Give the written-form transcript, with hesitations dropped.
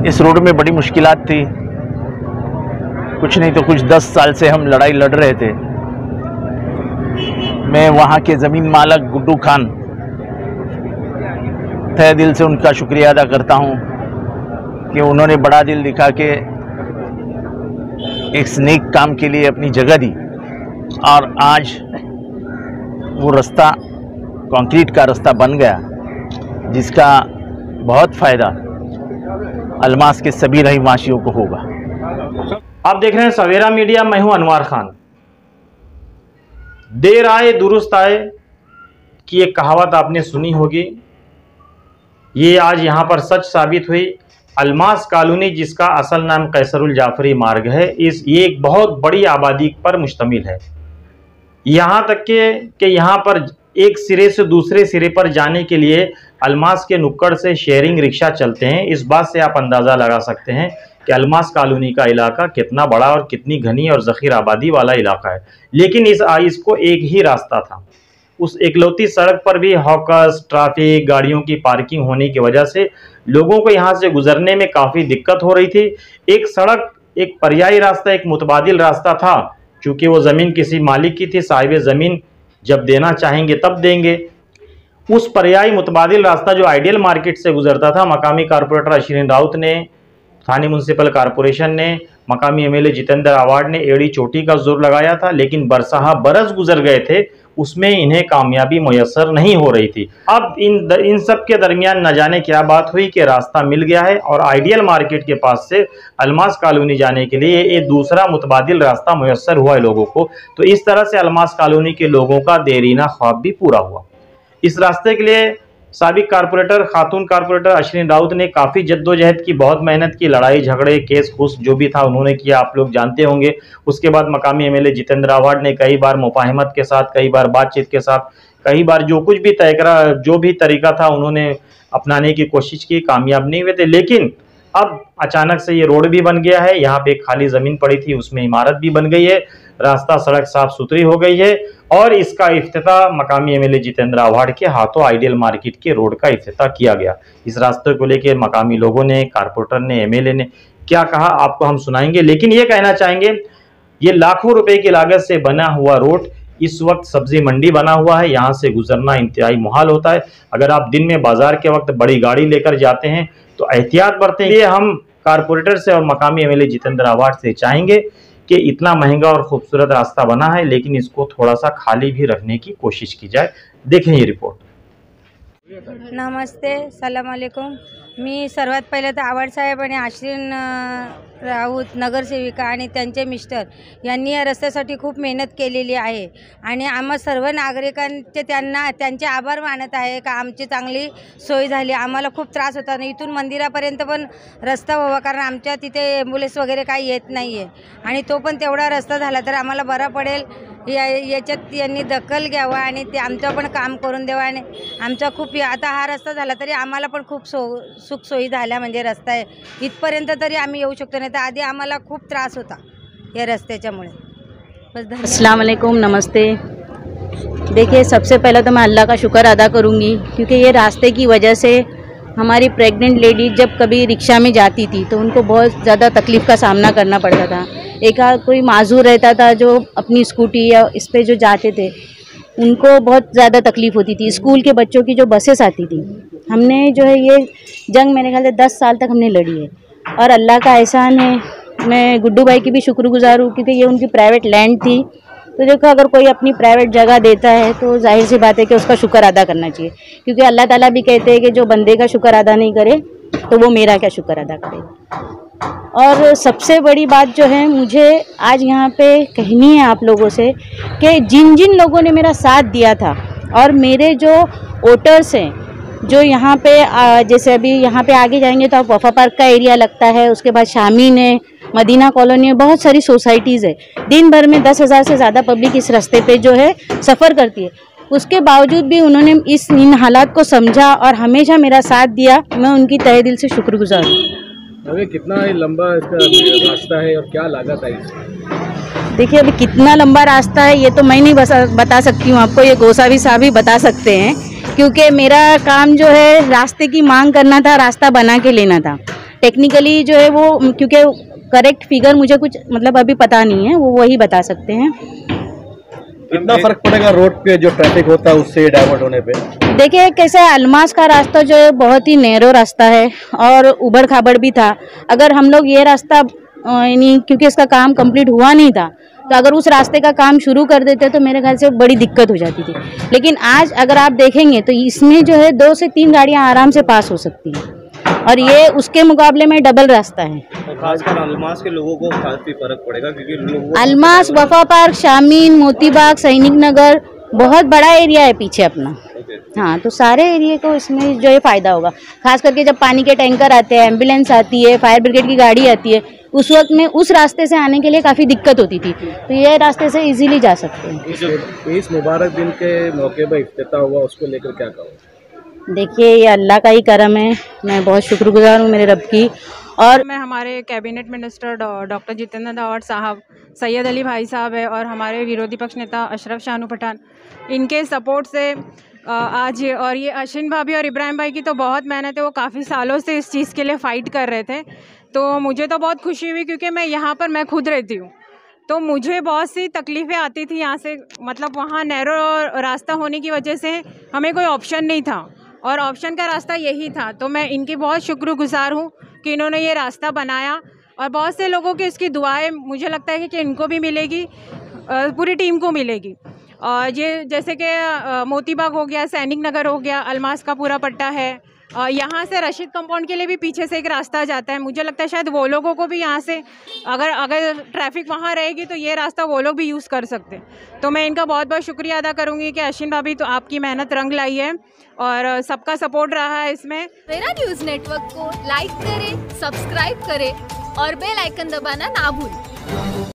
इस रोड में बड़ी मुश्किलात थी। कुछ नहीं तो कुछ 10 साल से हम लड़ाई लड़ रहे थे। मैं वहाँ के ज़मीन मालक गुड्डू खान तहे दिल से उनका शुक्रिया अदा करता हूँ कि उन्होंने बड़ा दिल दिखा के एक नेक काम के लिए अपनी जगह दी और आज वो रास्ता कंक्रीट का रास्ता बन गया, जिसका बहुत फ़ायदा अलमास के सभी रहवासियों को होगा। आप देख रहे हैं सवेरा मीडिया, मैं हूं अनवर खान। देर आए दुरुस्त आए कि एक कहावत आपने सुनी होगी, ये आज यहां पर सच साबित हुई। अलमास कॉलोनी, जिसका असल नाम कैसरुल जाफरी मार्ग है, ये एक बहुत बड़ी आबादी पर मुश्तमिल है। यहाँ तक कि यहाँ पर एक सिरे से दूसरे सिरे पर जाने के लिए अलमास के नुक्कड़ से शेयरिंग रिक्शा चलते हैं। इस बात से आप अंदाज़ा लगा सकते हैं कि अलमास कॉलोनी का इलाका कितना बड़ा और कितनी घनी और ज़ख़ीर आबादी वाला इलाका है। लेकिन इसको एक ही रास्ता था। उस एकलौती सड़क पर भी हॉकर्स, ट्रैफिक, गाड़ियों की पार्किंग होने की वजह से लोगों को यहाँ से गुजरने में काफ़ी दिक्कत हो रही थी। एक सड़क, एक पर्यायी रास्ता, एक मुतबादिल रास्ता था। चूँकि वो ज़मीन किसी मालिक की थी, साहिब ज़मीन जब देना चाहेंगे तब देंगे। उस पर्यायी मुतबादिल रास्ता जो आइडियल मार्केट से गुजरता था, मकामी कारपोरेटर अश्विन राउत ने, थाने म्यूनसिपल कॉरपोरेशन ने, मकामी एमएलए जितेंद्र आवाड ने एड़ी चोटी का जोर लगाया था, लेकिन बरसहा बरस गुजर गए थे, उसमें इन्हें कामयाबी मुयस्सर नहीं हो रही थी। अब इन सब के दरमियान न जाने क्या बात हुई कि रास्ता मिल गया है और आइडियल मार्केट के पास से अलमास कॉलोनी जाने के लिए एक दूसरा मुतबादिल रास्ता मुयस्सर हुआ है लोगों को। तो इस तरह से अलमास कॉलोनी के लोगों का देरीना ख्वाब भी पूरा हुआ। इस रास्ते के लिए साबिक कारपोरेटर, खातून कारपोरेटर अश्विन राउत ने काफ़ी जद्दोजहद की, बहुत मेहनत की, लड़ाई झगड़े, केस खुस जो भी था उन्होंने किया, आप लोग जानते होंगे। उसके बाद मकामी एमएलए जितेंद्र आवाड ने कई बार मुफाहिमत के साथ, कई बार बातचीत के साथ, कई बार जो कुछ भी तय करा, जो भी तरीका था उन्होंने अपनाने की कोशिश की, कामयाब नहीं हुए थे। लेकिन अब अचानक से ये रोड भी बन गया है। यहाँ पे एक खाली ज़मीन पड़ी थी, उसमें इमारत भी बन गई है, रास्ता सड़क साफ सुथरी हो गई है और इसका इफ्तिताह मकामी एमएलए जितेंद्र आवाड के हाथों आइडियल मार्केट के रोड का इफ्तिताह किया गया। इस रास्ते को लेकर मकामी लोगों ने, कारपोरेटर ने, एमएलए ने क्या कहा आपको हम सुनाएंगे। लेकिन ये कहना चाहेंगे, ये लाखों रुपए की लागत से बना हुआ रोड इस वक्त सब्जी मंडी बना हुआ है, यहाँ से गुजरना इंतहाई मुहाल होता है। अगर आप दिन में बाजार के वक्त बड़ी गाड़ी लेकर जाते हैं तो एहतियात बरतें। ये हम कारपोरेटर से और मकामी एमएलए जितेंद्र आवाड से चाहेंगे कि इतना महंगा और खूबसूरत रास्ता बना है, लेकिन इसको थोड़ा सा खाली भी रखने की कोशिश की जाए। देखें ये रिपोर्ट। नमस्ते, सलाम अलैकुम। मी सर्वात पहिले तर आवाड साहेब आणि अश्विन राऊत नगरसेविका आणि त्यांचे मिस्टर यांनी या रस्त्यासाठी खूप मेहनत केलेली आहे आणि आम्हा सर्व नागरिकांचे त्यांचे आभार मानत आहे का आमची चांगली सोय झाली। आम्हाला खूप त्रास होता आणि इथून मंदिरापर्यंत पण रस्ता व्हावा, कारण आमच्या तिथे ॲम्ब्युलन्स वगैरे काही येत नाही आहे आणि तो पण तेवढा रस्ता झाला तर आम्हाला बरा पडेल। याच्यात यांनी दखल घ्यावा आणि ते आमचं पण काम करून द्यावा आणि आमचा खूप आता हा रस्ता झाला तरी आम्हाला पण खूप सुखसोयी झाल्या, म्हणजे रस्ता आहे इथपर्यंत तरी आम्ही येऊ शकतो, नाही तर आधी आम्हाला खूप त्रास होता या रस्त्याच्यामुळे। बस। अस्सलाम वालेकुम, नमस्ते। देखिए, सबसे पहले तो मैं अल्लाह का शुक्र अदा करूँगी क्योंकि ये रास्ते की वजह से हमारी प्रेग्नेंट लेडी जब कभी रिक्शा में जाती थी तो उनको बहुत ज़्यादा तकलीफ़ का सामना करना पड़ता था। एक कोई माजूर रहता था जो अपनी स्कूटी या इस पे जो जाते थे, उनको बहुत ज़्यादा तकलीफ़ होती थी। स्कूल के बच्चों की जो बसेस आती थी, हमने जो है ये जंग मेरे ख्याल से 10 साल तक हमने लड़ी है और अल्लाह का एहसान है। मैं गुड्डू भाई की भी शुक्रगुजार हूँ क्योंकि ये उनकी प्राइवेट लैंड थी। तो देखो, अगर कोई अपनी प्राइवेट जगह देता है तो जाहिर सी बात है कि उसका शुक्र अदा करना चाहिए, क्योंकि अल्लाह ताला भी कहते हैं कि जो बंदे का शुक्र अदा नहीं करे तो वो मेरा क्या शुक्र अदा करेगा। और सबसे बड़ी बात जो है मुझे आज यहाँ पे कहनी है आप लोगों से कि जिन जिन लोगों ने मेरा साथ दिया था और मेरे जो वोटर्स हैं जो यहाँ पे जैसे अभी यहाँ पे आगे जाएंगे तो आप वफा पार्क का एरिया लगता है, उसके बाद शामीन है, मदीना कॉलोनी है, बहुत सारी सोसाइटीज़ है। दिन भर में 10,000 से ज़्यादा पब्लिक इस रास्ते पे जो है सफ़र करती है। उसके बावजूद भी उन्होंने इन हालात को समझा और हमेशा मेरा साथ दिया। मैं उनकी तहे दिल से शुक्रगुजार हूँ। अभी कितना लंबा इसका रास्ता है और क्या लागत है इसकी? देखिए, अभी कितना लंबा रास्ता है ये तो मैं नहीं बता सकती हूँ आपको, ये गोसावी साहब ही बता सकते हैं, क्योंकि मेरा काम जो है रास्ते की मांग करना था, रास्ता बना के लेना था। टेक्निकली जो है वो, क्योंकि करेक्ट फिगर मुझे कुछ मतलब अभी पता नहीं है, वो वही बता सकते हैं। कितना फर्क पड़ेगा रोड पे जो ट्रैफिक होता है उससे डाइवर्ट होने पे? देखिए कैसे अलमास का रास्ता जो है बहुत ही नैरो रास्ता है और उबड़ खाबड़ भी था। अगर हम लोग ये रास्ता यानी क्योंकि इसका काम कंप्लीट हुआ नहीं था, तो अगर उस रास्ते का काम शुरू कर देते तो मेरे ख्याल से बड़ी दिक्कत हो जाती थी। लेकिन आज अगर आप देखेंगे तो इसमें जो है 2 से 3 गाड़ियां आराम से पास हो सकती हैं और ये उसके मुकाबले में डबल रास्ता है। तो खासकर अलमास के लोगों को काफी फर्क पड़ेगा क्योंकि अलमास, वफा पार्क, शामीन, मोतीबाग, सैनिक नगर बहुत बड़ा एरिया है पीछे अपना। हाँ, तो सारे एरिया को इसमें जो है फ़ायदा होगा। खास करके जब पानी के टैंकर आते हैं, एम्बुलेंस आती है, फायर ब्रिगेड की गाड़ी आती है, उस वक्त में उस रास्ते से आने के लिए काफ़ी दिक्कत होती थी, तो ये रास्ते से इजीली जा सकते हैं। इस मुबारक दिन के मौके पर इफ्तिताह हुआ, उसको लेकर क्या कहो? देखिए ये अल्लाह का ही करम है, मैं बहुत शुक्रगुजार हूँ मेरे रब की। और मैं हमारे cabinet minister doctor Jitendra Dawar साहब, सैयद अली भाई साहब है और हमारे विरोधी पक्ष नेता अशरफ शानू पठान, इनके सपोर्ट से आज, और ये अश्विन भाभी और इब्राहिम भाई की तो बहुत मेहनत है, वो काफ़ी सालों से इस चीज़ के लिए फ़ाइट कर रहे थे। तो मुझे तो बहुत खुशी हुई क्योंकि मैं यहाँ पर मैं खुद रहती हूँ, तो मुझे बहुत सी तकलीफ़ें आती थी यहाँ से, मतलब वहाँ नैरो रास्ता होने की वजह से हमें कोई ऑप्शन नहीं था और ऑप्शन का रास्ता यही था। तो मैं इनकी बहुत शुक्रगुजार हूँ कि इन्होंने ये रास्ता बनाया और बहुत से लोगों की इसकी दुआएं मुझे लगता है कि इनको भी मिलेगी, पूरी टीम को मिलेगी। और ये जैसे कि मोतीबाग हो गया, सैनिक नगर हो गया, अलमास का पूरा पट्टा है, यहाँ से रशीद कंपाउंड के लिए भी पीछे से एक रास्ता जाता है। मुझे लगता है शायद वो लोगों को भी यहाँ से अगर ट्रैफिक वहाँ रहेगी तो ये रास्ता वो लोग भी यूज़ कर सकते हैं। तो मैं इनका बहुत बहुत शुक्रिया अदा करूँगी कि अश्विन भाभी, तो आपकी मेहनत रंग लाई है और सबका सपोर्ट रहा है इसमें। सवेरा न्यूज़ नेटवर्क को लाइक करें, सब्सक्राइब करें और बेल आइकन दबाना ना भूलें।